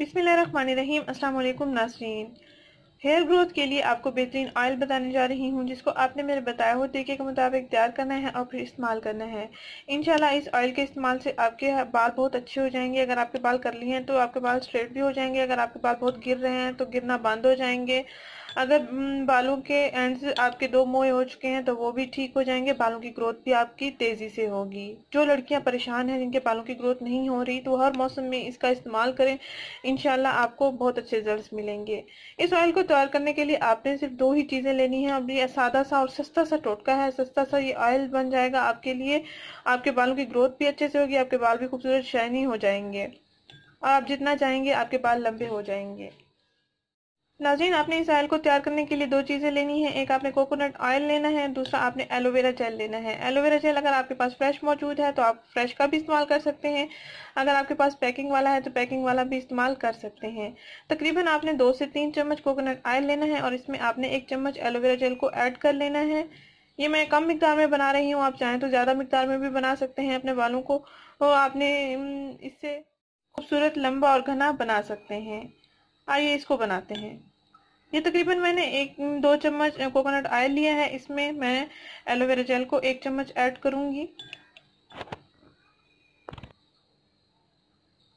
बिस्मिल्लाहिर्रहमानिर्रहीम। अस्सलाम वालेकुम नाज़रीन। हेयर ग्रोथ के लिए आपको बेहतरीन ऑयल बताने जा रही हूँ, जिसको आपने मेरे बताया हुआ तरीके के मुताबिक तैयार करना है और फिर इस्तेमाल करना है। इंशाल्लाह इस ऑयल के इस्तेमाल से आपके बाल बहुत अच्छे हो जाएंगे। अगर आपके बाल कर्ली हैं तो आपके बाल स्ट्रेट भी हो जाएंगे। अगर आपके बाल बहुत गिर रहे हैं तो गिरना बंद हो जाएंगे। अगर बालों के एंड से आपके दो मोए हो चुके हैं तो वो भी ठीक हो जाएंगे। बालों की ग्रोथ भी आपकी तेजी से होगी। जो लड़कियां परेशान हैं, जिनके बालों की ग्रोथ नहीं हो रही, तो हर मौसम में इसका इस्तेमाल करें। इंशाल्लाह आपको बहुत अच्छे रिजल्ट्स मिलेंगे। इस ऑयल को तैयार करने के लिए आपने सिर्फ दो ही चीजें लेनी है। अब ये सादा सा और सस्ता सा टोटका है। सस्ता सा ये ऑयल बन जाएगा आपके लिए। आपके बालों की ग्रोथ भी अच्छे से होगी, आपके बाल भी खूबसूरत शाइनी हो जाएंगे और आप जितना चाहेंगे आपके बाल लंबे हो जाएंगे। नाज़रीन, आपने इस ऑयल को तैयार करने के लिए दो चीज़ें लेनी है। एक आपने कोकोनट ऑयल लेना है, दूसरा आपने एलोवेरा जेल लेना है। एलोवेरा जेल अगर आपके पास फ्रेश मौजूद है तो आप फ्रेश का भी इस्तेमाल कर सकते हैं। अगर आपके पास पैकिंग वाला है तो पैकिंग वाला भी इस्तेमाल कर सकते हैं। तकरीबन आपने 2 से 3 चम्मच कोकोनट ऑयल लेना है और इसमें आपने 1 चम्मच एलोवेरा जेल को ऐड कर लेना है। ये मैं कम मिकदार में बना रही हूँ, आप चाहें तो ज़्यादा मिकदार में भी बना सकते हैं अपने बालों को। तो आपने इससे खूबसूरत लंबा और घना बना सकते हैं। आइए इसको बनाते हैं। ये तकरीबन मैंने 1-2 चम्मच कोकोनट ऑयल लिया है। इसमें मैं एलोवेरा जेल को 1 चम्मच ऐड करूंगी।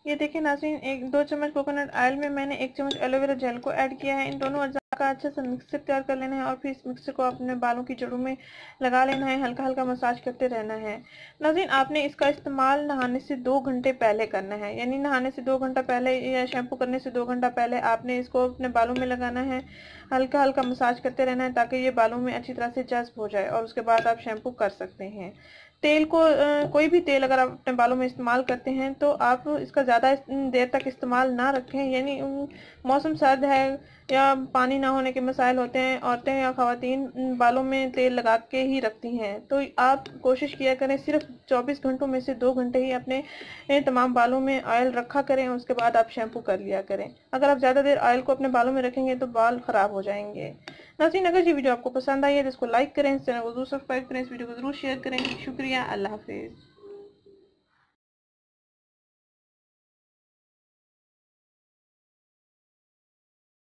ये देखिए नाज़रीन, 1-2 चम्मच कोकोनट ऑयल में मैंने 1 चम्मच एलोवेरा जेल को ऐड किया है। इन दोनों अज्जा का अच्छे से मिक्सचर तैयार कर लेना है और फिर इस मिक्सचर को अपने बालों की जड़ों में लगा लेना है। हल्का हल्का मसाज करते रहना है। नाज़रीन, आपने इसका इस्तेमाल नहाने से 2 घंटे पहले करना है। यानी नहाने से 2 घंटा पहले या शैम्पू करने से 2 घंटा पहले आपने इसको अपने बालों में लगाना है। हल्का हल्का मसाज करते रहना है ताकि ये बालों में अच्छी तरह से जज्ब हो जाए और उसके बाद आप शैम्पू कर सकते हैं। तेल को कोई भी तेल अगर आप अपने बालों में इस्तेमाल करते हैं तो आप इसका ज़्यादा देर तक इस्तेमाल ना रखें। यानी मौसम सर्द है या पानी ना होने के मसाइल होते हैं, औरतें या ख़वातीन बालों में तेल लगा के ही रखती हैं। तो आप कोशिश किया करें सिर्फ 24 घंटों में से 2 घंटे ही अपने तमाम बालों में ऑयल रखा करें। उसके बाद आप शैम्पू कर लिया करें। अगर आप ज़्यादा देर ऑयल को अपने बालों में रखेंगे तो बाल ख़राब हो जाएंगे। नाज़रीन, अगर ये वीडियो आपको पसंद आई है तो इसको लाइक करें, इस चैनल को जरूर सब्सक्राइब करें, इस वीडियो को जरूर शेयर करें। शुक्रिया, अल्लाह हाफिज़।